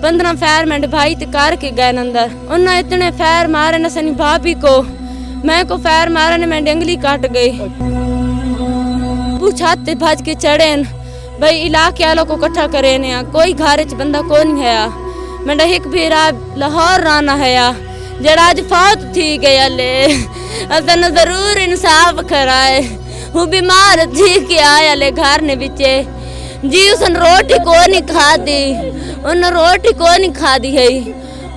15 fire मेरे भाई ते कार के गए अंदर। उन्हें इतने फायर मारे न सनी भाभी को, मैं को फायर मारे ने मैं डंगली काट गई। वो छत ते भज के चढ़े भाई इलाके वालों को इकट्ठा करे ने कोई घर च बंदा को नहीं है। मेरा एक भीरा लाहौर राना है जरा अज फौत थी गया ले असन जरूर इंसाफ कराए। वो बीमार थी के आया ले घर ने बिचे जी उसने रोटी को नहीं खा दी, उन रोटी को नहीं खा दी है,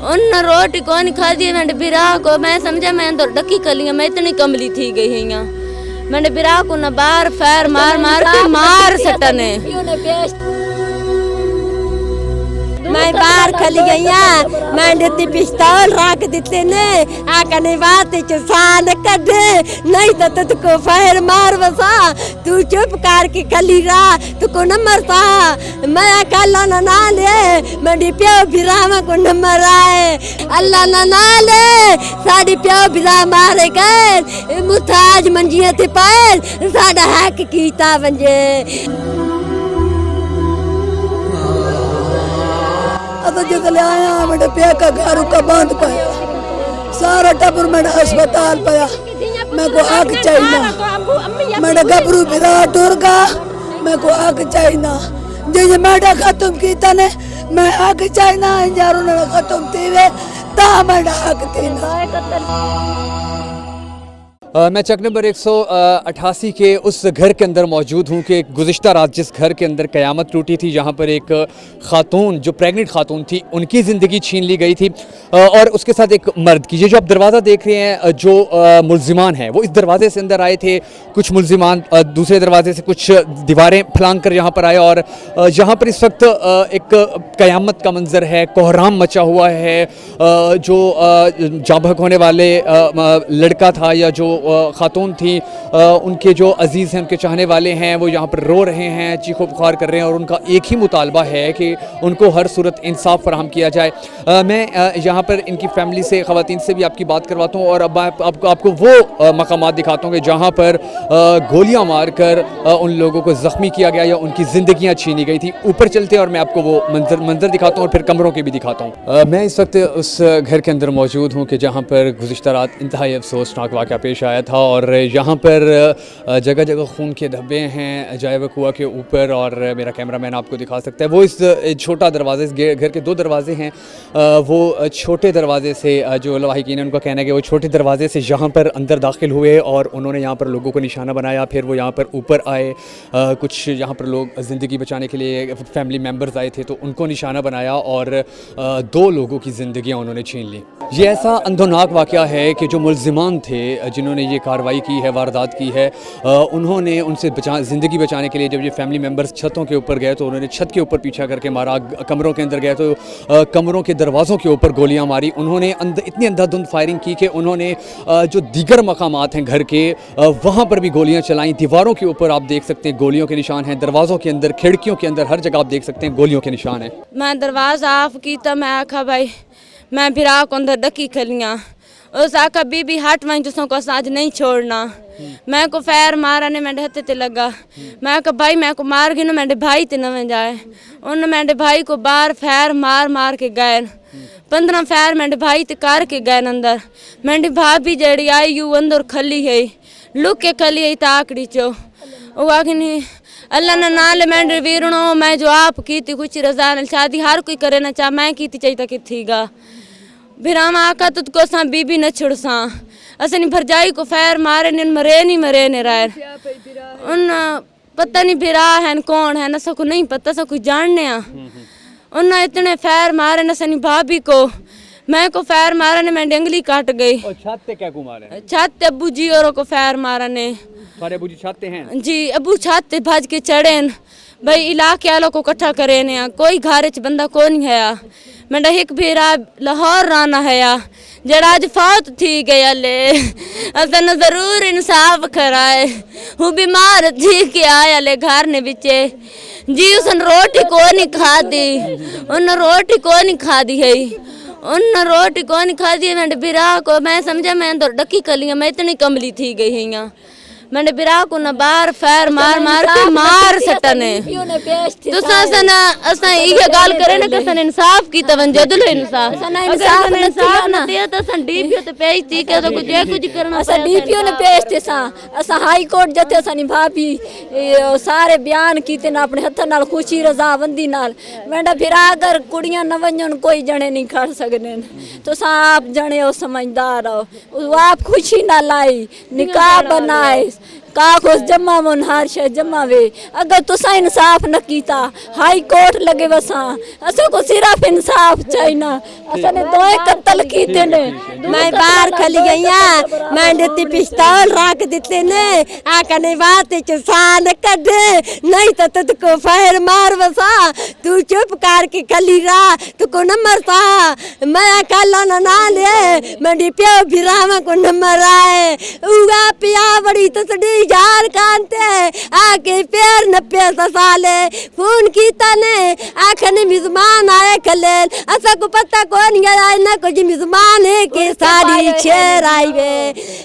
उन रोटी को नहीं खा दी। मेरे बिरा को मैं समझा मैं तो डकी कलियां मैं इतनी कमली थी गई है यहाँ। मेरे बिरा को न बार फैर मार मार के मार सटने मैं बाहर खली गई मैं देती पिस्तौल रख देते ने आकने बात सान कढे नहीं तो तुझको फैर मार बसा। तू चुप कर के खली रहा तुको न मरता मैं अकेला ना ले मेरी प्यो बिरामा को नंबर आए अल्लाह ना ले साड़ी प्यो बिरा मारे गए मुताज मंजिया थे पैर साड़ा हक कीता बंजे। जितने आया मेरे पे का घर का बंद पाया सारा टब्बर मेरा अस्पताल पाया। मैं को आग चाहिए मेरा गबरू बिरा टुरगा मैं को आग चाहिए जे मेरा खत्म किया ने मैं आग चाहिए यारों ने खत्म थी ता मेरा आग थी मैं चक नंबर 188 के उस घर के अंदर मौजूद हूँ कि गुज़िश्ता रात जिस घर के अंदर क़यामत टूटी थी, जहाँ पर एक ख़ातून जो प्रेग्नेंट ख़ातून थी उनकी ज़िंदगी छीन ली गई थी और उसके साथ एक मर्द की। ये जो आप दरवाज़ा देख रहे हैं जो मुल्ज़िमान हैं वो इस दरवाज़े से अंदर आए थे। कुछ मुल्ज़िमान दूसरे दरवाज़े से कुछ दीवारें फलांग कर यहाँ पर आए और यहाँ पर इस वक्त एक क़यामत का मंज़र है, कोहराम मचा हुआ है। जो जाबहक होने वाले लड़का था या जो खातून थी उनके जो अजीज़ हैं उनके चाहने वाले हैं वो यहाँ पर रो रहे हैं, चीखो पुकार कर रहे हैं और उनका एक ही मुतालबा है कि उनको हर सूरत इंसाफ फराहम किया जाए। मैं यहाँ पर इनकी फ़ैमिली से ख़वातीन से भी आपकी बात करवाता हूँ और अब आपको वो मकामात दिखाता हूँ कि जहाँ पर गोलियाँ मार कर उन लोगों को ज़ख्मी किया गया या उनकी ज़िंदगियाँ छीनी गई थी। ऊपर चलते हैं और मैं आपको वो मंजर दिखाता हूँ और फिर कमरों के भी दिखाता हूँ। मैं इस वक्त उस घर के अंदर मौजूद हूँ कि जहाँ पर गुज़िश्ता रात इंतहाई अफसोसनाक वाक़या पेश आया था और यहाँ पर जगह जगह खून के धब्बे हैं जायब कुआ के ऊपर और मेरा कैमरामैन आपको दिखा सकता है। वो इस छोटा दरवाज़े, इस घर के 2 दरवाजे हैं, वो छोटे दरवाजे से जो लवाहिकीन है उनका कहना है कि वो छोटे दरवाजे से यहाँ पर अंदर दाखिल हुए और उन्होंने यहाँ पर लोगों को निशाना बनाया। फिर वो यहाँ पर ऊपर आए, कुछ यहाँ पर लोग ज़िंदगी बचाने के लिए फैमिली मेम्बर्स आए थे तो उनको निशाना बनाया और 2 लोगों की ज़िंदगियाँ उन्होंने छीन ली। ये ऐसा अंधोनाक वाक़या है कि जो मुल्ज़िमान थे जिन्होंने ये कार्रवाई की है, वारदात की है, उन्होंने उनसे ज़िंदगी बचाने के लिए जब ये फैमिली मेम्बर्स छतों के ऊपर गए तो उन्होंने छत के ऊपर पीछा करके मारा। कमरों के अंदर गए तो कमरों के दरवाज़ों के ऊपर गोलियां मारी। उन्होंने इतनी अंधाधुंध फायरिंग की कि उन्होंने जो दीगर मकामात हैं घर के वहाँ पर भी गोलियाँ चलाईं। दीवारों के ऊपर आप देख सकते हैं गोलियों के निशान हैं, दरवाज़ों के अंदर, खिड़कियों के अंदर, हर जगह आप देख सकते हैं गोलियों के निशान हैं। मैं दरवाज़ा ऑफ किया, मैं आखा भाई मैं बिरा को अंदर डकी खलियाँ उस आका बीबी हट वहीं जिसों को आज नहीं छोड़ना। मैं को फैर मारा ने मेरे हथे ते लगा, मैं को भाई मैं को मार गई ना मेरे भाई ते नवे जाए। उन मेरे भाई को बार फैर मार मार के गए, 15 फैर मेरे भाई ते कार के गए अंदर। मेरी भाभी जड़ी आई यू अंदर खली है, लुक के खली है ताकड़ी चो। वो आखिर नहीं अल्लाह ना नाले मेरे वीरणो मैं जो आप की थी कुछ रजा न शादी हर कोई करे ना चाह मैं की थी चाहिए कि थीगा बिरामा आका तुझको सा बीबी न छुड़सा असनी भरजाई को फैर मारे ने मरे ने राय उन पता नहीं बिरा है कौन है न सको नहीं पता सको जानने उन इतने फैर मारे न सनी भाभी को मैं को फैर मारा ने मैं डंगली काट गई। और छत पे क्या मारे? छत अबू जी और को फैर मारा ने। सारे अबू जी छत हैं जी, अबू छत भज के चढ़े भाई इलाके वालों को इकट्ठा करे ने कोई घर च बंदा को नहीं है। मेरा एक भीरा लाहौर राना है जरा अज फौत थी गया ले असन जरूर इंसाफ कराए। वो बीमार थी के आया ले घर ने बिचे जी उसने रोटी को नहीं खा दी, उन रोटी को नहीं खा दी है, उन रोटी को नहीं खा दी। मेरे बिरा को मैं समझा मैं तो डकी कलियां मैं इतनी कमली थी गई है यहाँ। मैंने बिरा को न बार फैर मार मार के मार सटने तो असा ये गाल करे ना कि सन इंसाफ की तवन जदल इंसाफ इंसाफ ना ते तो सन डीपीओ ते पेश थी के तो कुछ करना असा डीपीओ ने पेश थे सा असा हाई कोर्ट जते सनी भाभी सारे बयान कीते ना अपने हत्थ नाल खुशी रजावंदी नाल मेरा फिर अगर कुड़ियां न वंजन कोई जने नहीं खड़ सकने तो आप जने हो समझदार हो वो आप खुशी ना लाई निकाह बनाए कागज जमा मन हर शे जमा वे अगर तुसा इंसाफ न कीता हाई कोर्ट लगे वसा असा को सिर्फ इंसाफ चाहिए असा ने दो कत्ल कीते ने मैं बाहर खली गईया मैं देती पिस्तौल रख दिते ने आकने बात सान कढ नहीं तो तुझको फैर मार वसा तू चुप करके खली रहा तुको नंबर था मैं कल ना ले मैं डिप्यो भिरामा को नंबर आए उगा पिया बड़ी तो जार कांते आके पैर नप्पे साले फोन कीता ने आखने मेहमान आए कले असा को पता कौन गया ना कुछ मेहमान है के सारी शेर आई वे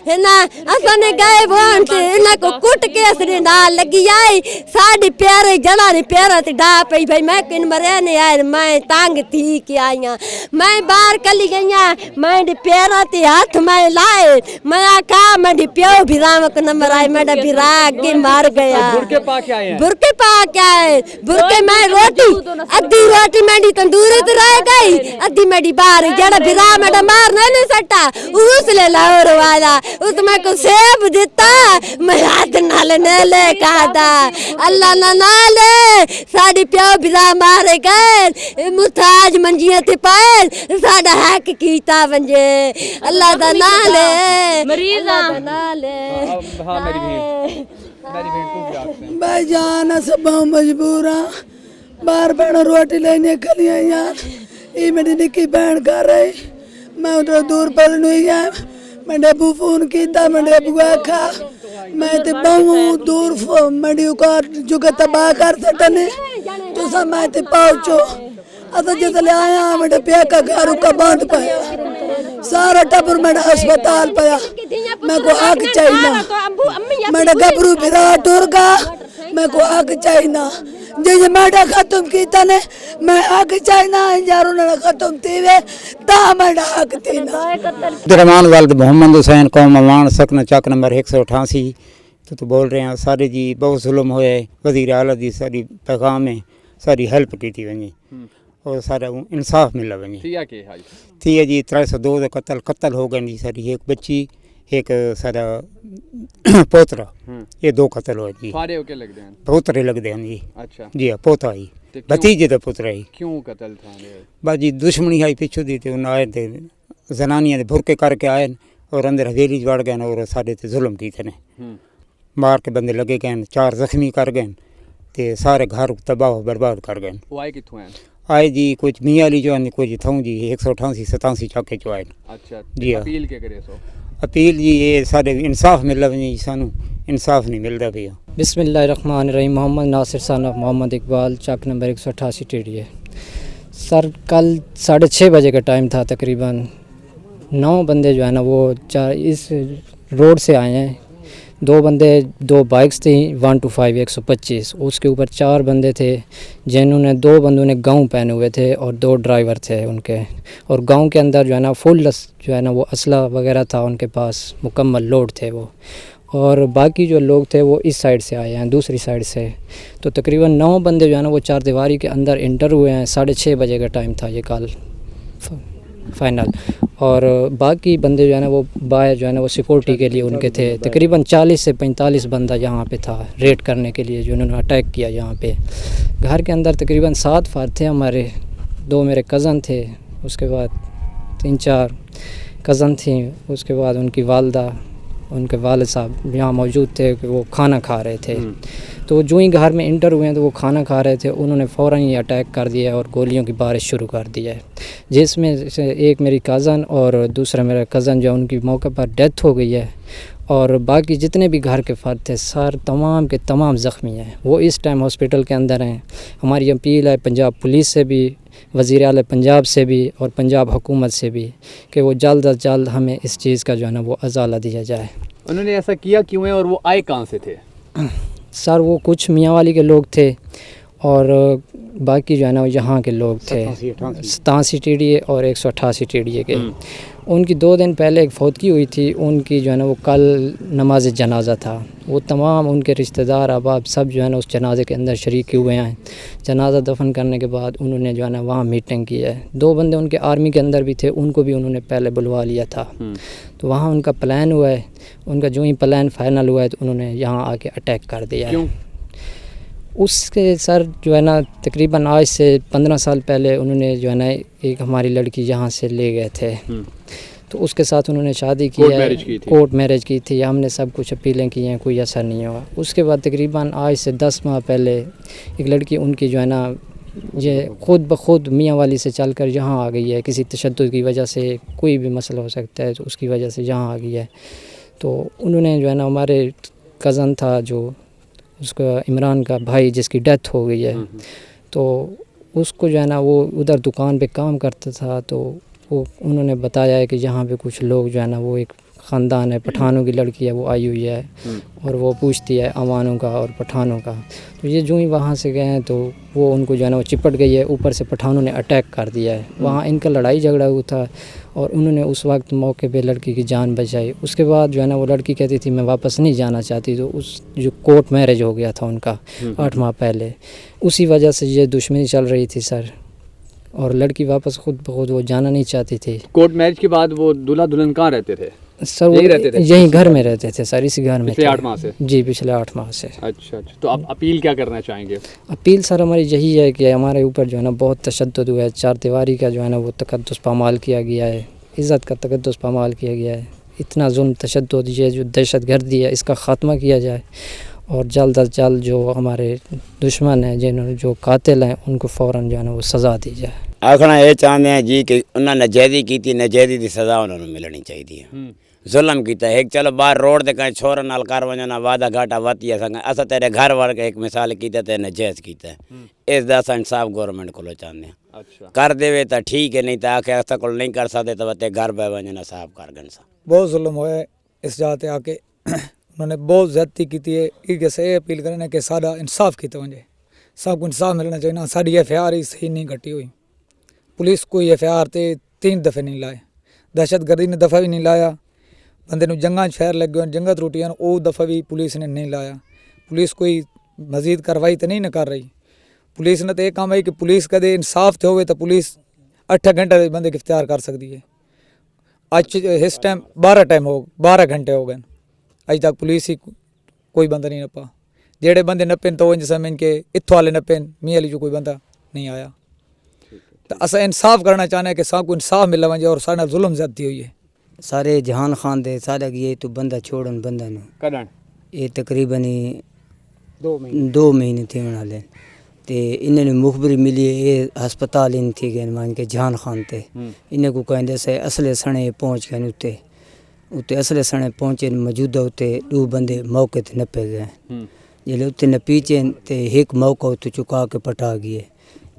है ना असा ने गए फोन से ना को कुट के असरे ना लगी आई साड़ी पैर जड़ा ने पैर ते डा पई भाई मैं किन मरे ने यार मैं तंग थी के आईया मैं बाहर कली गईया मैं पैर ते हाथ में लाए मैं आका मैं प्यो भिराम को नंबर आए मैं बिरा के मार गया बुरके पा के आए हैं बुरके मैं रोटी अद्धी रोटी मेरी तंदूरी तो रह गई अद्धी मेरी बाहर जड़ा बिरा मेरा मारना नहीं सकता उस ले लाहौर वाला उसमें को सेब देता मैं हाथ नाले नेले कादा अल्लाह ना नाले साड़ी प्यो बिरा मारे गए मुताज मंजियां ते पाए साडा हक कीता वंजे अल्लाह दा नाले मरीज़ा नाले हाँ मेरी बहन को भी आखते हैं भाई जान सब मजबूर हाँ बार बहन रोटी लेने के लिए यार ये मेरी निकी बहन कर रही मैं उधर दूर पर नहीं है मैंने अबू फोन किया मैंने अबू आखा मैं ते बहु दूर मेरी का जुगे तबाह कर सकने तो सब मैं ते पहुंचो असा जिसले आया मेरे पे का घर का बंद पाया सारा टबर मेरा अस्पताल पाया मैं को आग चाहिए मेरा गबरू बिरा टुरगा मैं को आग चाहिए जे मेरा खत्म कीता ने मैं आग चाहिए यारों ने खत्म थीवे ता मेरा आग थी ना रहमान वालिद मोहम्मद हुसैन कौम अवान सकना चक नंबर 188 तो बोल रहे हैं सारे जी बहुत जुल्म होए वजीर आला दी सारी पैगाम है सारी हेल्प की थी वनी और सारा इंसाफ मिला वनी थी है जी 302 कत्ल हो गए जी सारी एक बच्ची एक सारा पोतरा ये 2 कत्ल हो जी फारे होके लग गए पोतरे लग दे जी अच्छा जी पोता ही भतीजे दा पुत्र ही क्यों कत्ल था बाजी दुश्मनी आई पिछू दी ते उन आए थे जनानियां दे भुरके करके आए और अंदर हवेली वड़ गए और साडे ते जुल्म कीते ने मार के बंदे लगे गए 4 जख्मी कर गए ते सारे घर तबाह बर्बाद कर गए वो आए किथों हैं आए जी कुछ मियाँ ली जो आने कुछ थाऊं जी 188 87 चाके चो आए अच्छा जी अपील के करे सो अपील जी ये सारे इंसाफ मिलदा जी सानू इंसाफ नहीं मिलता भैया बिस्मिल्लाहिर्रहमानिर्रहीम Mohammad Nasir son of Mohammad Iqbal Chak number 188 टेढ़िए सर कल 6:30 बजे का टाइम था तकरीबन 9 बंदे जो है ना वो इस रोड से आए हैं 2 बंदे 2 बाइक्स थी 125 125 उसके ऊपर 4 बंदे थे जिन्होंने 2 बंदों ने गाउन पहने हुए थे और 2 ड्राइवर थे उनके और गांव के अंदर जो है ना फुल जो है ना वो असला वगैरह था उनके पास मुकम्मल लोड थे वो और बाकी जो लोग थे वो इस साइड से आए हैं दूसरी साइड से तो तकरीबन 9 बंदे जो है ना वो 4 दीवारी के अंदर इंटर हुए हैं 6:30 बजे का टाइम था ये कल फाइनल और बाकी बंदे जो है ना वो बाहर जो है ना वो सिक्योरिटी के लिए उनके थे तकरीबन 40 से 45 बंदा यहाँ पे था रेड करने के लिए जो उन्होंने अटैक किया यहाँ पे घर के अंदर तकरीबन 7 फार थे हमारे 2 मेरे कज़न थे उसके बाद 3-4 कज़न थी उसके बाद उनकी वालदा उनके वालिद साहब यहाँ मौजूद थे कि वो खाना खा रहे थे तो जो ही घर में इंटर हुए हैं तो वो खाना खा रहे थे उन्होंने फ़ौरन ही अटैक कर दिया और गोलियों की बारिश शुरू कर दी है जिसमें से एक मेरी कज़न और दूसरा मेरा कज़न जो उनकी मौके पर डेथ हो गई है और बाकी जितने भी घर के फ़र्द थे सर तमाम के तमाम ज़ख्मी हैं वो इस टाइम हॉस्पिटल के अंदर हैं। हमारी अपील है पंजाब पुलिस से भी वज़ीर आला पंजाब से भी और पंजाब हुकूमत से भी कि वो जल्द अज जल्द हमें इस चीज़ का जो है ना वो अज़ाला दिया जाए। انہوں نے ایسا کیا کیوں ہے اور وہ آئے کہاں سے تھے؟ سر وہ کچھ میاں والی کے لوگ تھے اور باقی جو ہے نا وہ یہاں کے لوگ تھے 87 TDA اور 188 TDA کے. ان کی 2 دن پہلے ایک فوتگی ہوئی تھی ان کی جو ہے نا وہ کل نماز جنازہ تھا. وہ تمام ان کے رشتہ دار احباب سب جو ہے نا اس جنازے کے اندر شریک ہوئے ہیں. جنازہ دفن کرنے کے بعد انہوں نے جو ہے نا وہاں میٹنگ کی ہے. 2 بندے ان کے آرمی کے اندر بھی تھے, ان کو بھی انہوں نے پہلے بلوا لیا تھا. تو وہاں ان کا پلان ہوا ہے, ان کا جو ہی پلان فائنل ہوا ہے تو انہوں نے یہاں آ کے اٹیک کر دیا ہے. اس کے سر جو ہے نا تقریباً آج سے 15 سال پہلے انہوں نے جو ہے نا ایک ہماری لڑکی یہاں سے لے گئے تھے. تو اس کے ساتھ انہوں نے شادی کی ہے, کورٹ میرج کی تھی. ہم نے سب کچھ اپیلیں کی ہیں, کوئی اثر نہیں ہوا. اس کے بعد تقریباً آج سے 10 ماہ پہلے ایک لڑکی ان کی جو ہے نا یہ خود بخود میاں والی سے چل کر یہاں آ گئی ہے. کسی تشدد کی وجہ سے, کوئی بھی مسئلہ ہو سکتا ہے تو اس کی وجہ سے یہاں آ گئی ہے. تو انہوں نے جو ہے نا ہمارے کزن تھا جو اس کا عمران کا بھائی جس کی ڈیتھ ہو گئی ہے, تو اس کو جو ہے نا وہ ادھر دکان پہ کام کرتا تھا. تو وہ انہوں نے بتایا ہے کہ یہاں پہ کچھ لوگ جو ہے نا وہ ایک خاندان ہے, پٹھانوں کی لڑکی ہے, وہ آئی ہوئی ہے اور وہ پوچھتی ہے عوانوں کا اور پٹھانوں کا. تو یہ جو ہی وہاں سے گئے ہیں تو وہ ان کو جو ہے نا وہ چپٹ گئی ہے. اوپر سے پٹھانوں نے اٹیک کر دیا ہے. وہاں ان کا لڑائی جھگڑا ہوا تھا اور انہوں نے اس وقت موقع پہ لڑکی کی جان بچائی. اس کے بعد جو ہے نا وہ لڑکی کہتی تھی میں واپس نہیں جانا چاہتی. تو اس جو کورٹ میرج ہو گیا تھا ان کا 8 ماہ پہلے, اسی وجہ سے یہ دشمنی چل رہی تھی سر. اور لڑکی واپس خود بخود وہ جانا نہیں چاہتی تھی. کورٹ میرج کے بعد وہ دلہا دلہن کہاں رہتے تھے؟ سر وہ یہیں گھر میں رہتے تھے سر, اسی گھر میں. پچھلے 8 ماہ سے؟ جی پچھلے 8 ماہ سے. اچھا. تو آپ اپیل کیا کرنا چاہیں گے؟ اپیل سر ہماری یہی ہے کہ ہمارے اوپر جو ہے نا بہت تشدد ہوا ہے. 4 دیواری کا جو ہے نا وہ تقدس پامال کیا گیا ہے, عزت کا تقدس پامال کیا گیا ہے. اتنا ظلم تشدد, یہ جو دہشت گردی ہے اس کا خاتمہ کیا جائے اور جلد از جلد جو ہمارے دشمن ہیں جنہوں جو قاتل ہیں ان کو فوراً جو ہے نا وہ سزا دی جائے. آخنا یہ چاہتے ہیں جی کہ انہوں نے نجائزی کی تھی, نجائزی دی سزا انہوں نے ملنی چاہیے. ظلم کیتا ہے ایک, چلو باہر روڈ تے کہیں چھوڑ نال کر وجنا وعدہ گھاٹا واتی ہے سنگا اسا تیرے گھر وار کے ایک مثال کیتا تے نجائز کیتا ہے. اس دا انصاف گورنمنٹ کو چاہتے ہیں. کر دے تا ٹھیک ہے, نہیں تو آکے اسا کول نہیں کر سکتے تو تے گھر بہ وجنا صاف کر گن سا. بہت ظلم ہوئے اس جاتے آ کے, انہوں نے بہت زیادتی کی ہے. یہ سے اپیل کرنا کہ سارا انصاف کیتے ونجے, سب کو انصاف ملنا چاہیے نا. ساری FIR ہی صحیح نہیں کٹی ہوئی. پولیس کوئی FIR تے 3 دفعے نہیں لائے, دہشت گردی نے دفعہ بھی نہیں لایا. بندے نو جنگاں پھیر لگ گئے, جنگا تروٹیاں او دفعہ بھی پولیس نے نہیں لایا. پولیس کوئی مزید کاروائی تو نہیں نہ کر رہی. پولیس نے تو یہ کام ہے کہ پولیس کدے انصاف تے ہوئے تو پولیس 8 گھنٹے بندے گرفتار کر سکتی ہے. اج اس ٹائم 12 گھنٹے ہو گئے, اج تک پولیس ہی کوئی بندہ نہیں نپا. جڑے بندے نپن تو انج سمجھ کے اتھوں والے نپن, میاں علی جو کوئی بندہ نہیں آیا. تو اسا انصاف کرنا چاہنا ہے کہ سب کو انصاف مل ونجے اور سارا ظلم زیادتی ہوئی ہے. سارے جہان خان دے سارا یہ تو بندہ چھوڑن بندہ نو کدن یہ تقریباً 2 مہینے تھے والے. تے انہوں نے مخبری ملی یہ ہسپتال ان تھی گئے مان کے جہان خان تے. انہیں کو کہیں سے اصلے سنے پہنچ گئے اتنے اصلے سنے پہنچے موجودہ اتنے 2 بندے موقع تے نپے گئے. جلے اتنے نپیچے تے ایک موقع اتنے چکا کے پٹا گئے.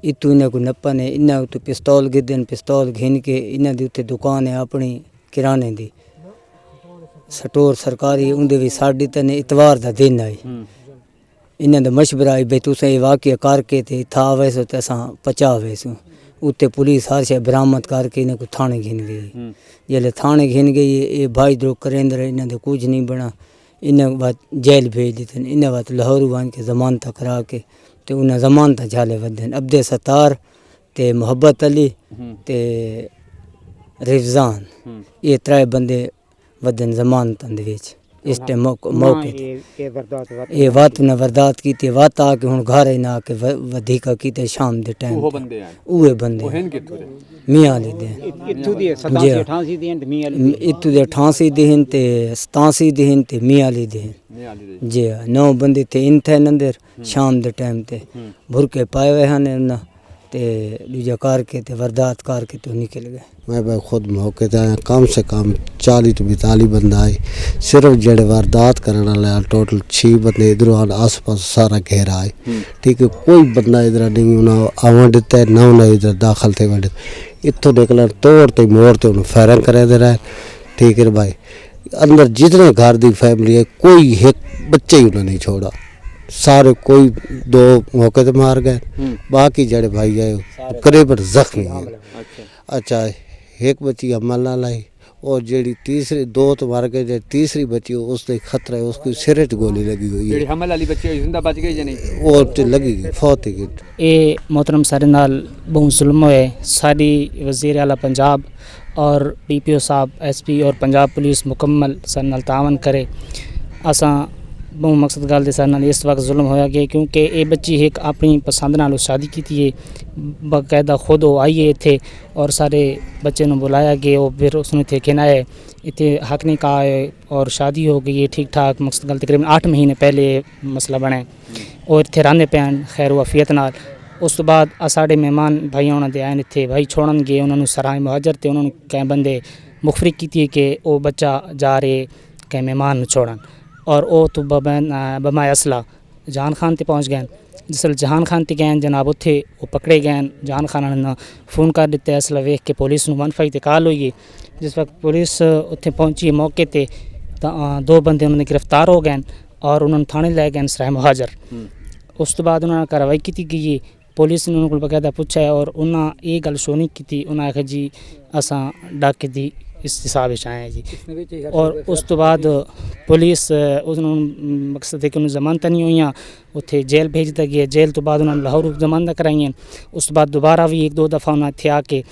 اتو انہیں کو نپنے انہیں اتنے پستول گدن, پستول گھن کے انہیں دی اتنے دکان ہے اپنی کرانے دی سٹور سرکاری, اندر بھی ساڑی تن اتوار دا دن آئی. انہیں دا مشورہ آئی بھئی تُسیں یہ واقعہ کر کے تے تھا ویسو تے اساں پچا ویسو. اتنے پولیس ہر شے برآمد کر کے انہیں کو تھانے گھن گئی. جلے تھانے گھن گئی یہ بھائی درو کریندر انہیں دا کچھ نہیں بنا. انہیں بات جیل بھیج دیتے, انہیں بات لاہور وان کے ضمانتہ کرا کے تے انہیں ضمانتہ جھالے ودن. عبد ستار تے محبت علی تے رفضان, یہ 3 بندے ودن ضمانتہ دے وچ اس ٹائم موقع یہ وات نے وردات کی تے وات آ کے ہن گھر ہی نہ آ کے ودھیکا کیتے شام دے ٹائم. اوہ بندے میاں علی دے اتو دے 88 دہن تے 87 دہن تے میاں علی دے. جی 9 بندے تے ان تھے اندر شام دے ٹائم تے بھرکے پائے ہوئے ہیں انہاں تے دوجا کار کے تے وردات کار کے تو نکل گئے. میں بھائی خود موقع تے آیا, کم سے کم 40 تو 42 بندہ آئے. صرف جڑے واردات کرنے والے ٹوٹل 6 بندے ادھر آس پاس سارا گھیرا آئے. ٹھیک ہے, کوئی بندہ ادھر نہیں انہیں آوان دیتا ہے نہ انہیں ادھر داخل تھے ونڈے. اتوں نکلن توڑ تے موڑ تے انہیں فیرنگ کرے دے رہے. ٹھیک ہے بھائی, अंदर जितने घर दी फैमिली है कोई एक बच्चे ही उन्हें नहीं छोड़ा, सारे कोई 2 मौके ते मार गए, बाकी जड़े भाई है करीबन जख्मी हैं। अच्छा एक बच्ची अमल ना लाई और जेड़ी तीसरी 2 तो मार गए, जो तीसरी बच्ची उसने खतरा है, उसकी सिर च गोली लगी हुई है, हमल वाली बच्ची जिंदा बच गई या नहीं? वो तो लगी गई, फौत ही गई। ये मोहतरम सारे नाल बहुत जुल्म होए, सारी वज़ीर आला पंजाब और DPO साहब SP और पंजाब पुलिस मुकम्मल सारे नाल तावन करे। असां बहु मकसद गल दे सारे नाल इस वक्त जुल्म होया गया क्योंकि ये बच्ची एक अपनी पसंद नाल शादी की थी, बाकायदा खुद वो आई है इत्थे और सारे बच्चे ने बुलाया गया और फिर उसने इत्थे खिनाए, इत्थे हक नहीं कहा है और शादी हो गई है ठीक ठाक। मकसद गल तकरीबन 8 महीने पहले मसला बने और इत्थे रहिंदे पैन खैर वफियत नाल। उस तो बाद साढ़े मेहमान भाई उन्होंने दे आए इत्थे, भाई छोड़न गए उन्होंने सराय मुहाजर ते उन्होंने कई बंदे मुखफरी की कि वो बच्चा जा रहे कई मेहमान छोड़न और वो तो बमाए असला जहान खान ते पहुँच गए। जिसल जहान खान ते गए जनाब उत्थे वो पकड़े गए, जहान खान ने फ़ोन कर दिता असला वेख के पुलिस 115 ते कॉल हुई। जिस वक्त पुलिस उत्थे पहुँची मौके ते 2 बंदे उन्होंने गिरफ्तार हो गए और उन्होंने थाने लै गए सराय मुहाजर। उस तो बाद उन्होंने कार्रवाई की गई, पुलिस ने उन्होंने को बकायदा पूछा है और उन्हें ये गल शो नहीं की, उन्हें आखिया जी असां डाके दी इस हिसाब से आए जी। और उस तो बाद पुलिस उन्होंने मकसद है कि उन्होंने जमानत नहीं हुई, उत्थे जेल भेज दिया गया, जेल तो बाद उन्होंने लाहौर जमानत कराई। उस तो बाद दोबारा भी 1-2 दफ़ा उन्हें इत्थे आके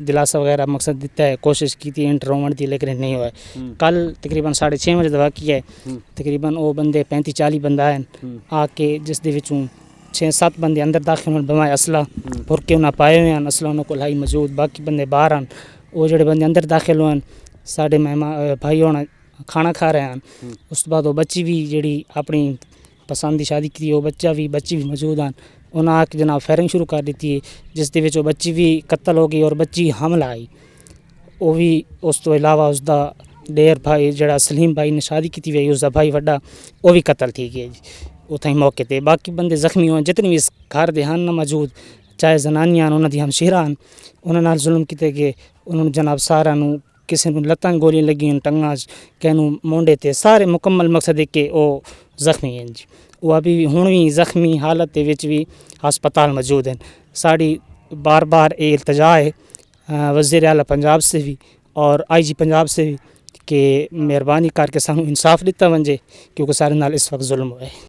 दिलासा वगैरह मकसद दिता है, कोशिश की थी इंटरव्यूमेंट की लेकिन नहीं हुआ। कल तकरीबन 6:30 बजे दा वाक़या है, तकरीबन वो बंदे 35-40 बंदा हैं आके जिस दे विचों 6-7 बंदे अंदर दाखिल होने बमाए असला भुर के उन्हें पाए हुए हैं, असला उन्होंने को लाई मौजूद, बाकी बंदे बाहर हैं। वो जोड़े बंदे अंदर दाखिल हुए साढ़े मेहमान भाई होना खाना खा रहे हैं। उस तो बाद वो बच्ची भी जी अपनी पसंद की शादी की वो बच्ची भी मौजूद हैं, उन्हें आके जनाब फायरिंग शुरू कर दी थी जिस दे विच वो बच्ची भी कत्ल हो गई और बच्ची हमला आई। वो भी उस तो इलावा उसका डेर भाई जड़ा सलीम भाई ने शादी की थी उसका भाई वड्डा वो भी कत्ल थी गया जी उतना ही मौके ते। बाकी बंदे जख्मी हुए जितने भी इस घर दे हैं मौजूद, चाहे जनानियां उन्होंने दी हमशीरा उन्होंने जुल्म किए गए, उन्होंने जनाब सारा किसी को लत्तां गोलियां लगी टंगां कैनू मोंडे ते सारे मुकम्मल मकसद है कि वो जख्मी हैं जी। वो अभी हुण भी जख्मी हालत के विच भी हस्पताल मौजूद हैं। साड़ी बार बार ये इल्तजा है वज़ीर आला पंजाब से भी और IG पंजाब से भी कि मेहरबानी करके सानू इंसाफ दिता वंजे क्योंकि सारे नाल इस वक्त जुल्म हुआ है।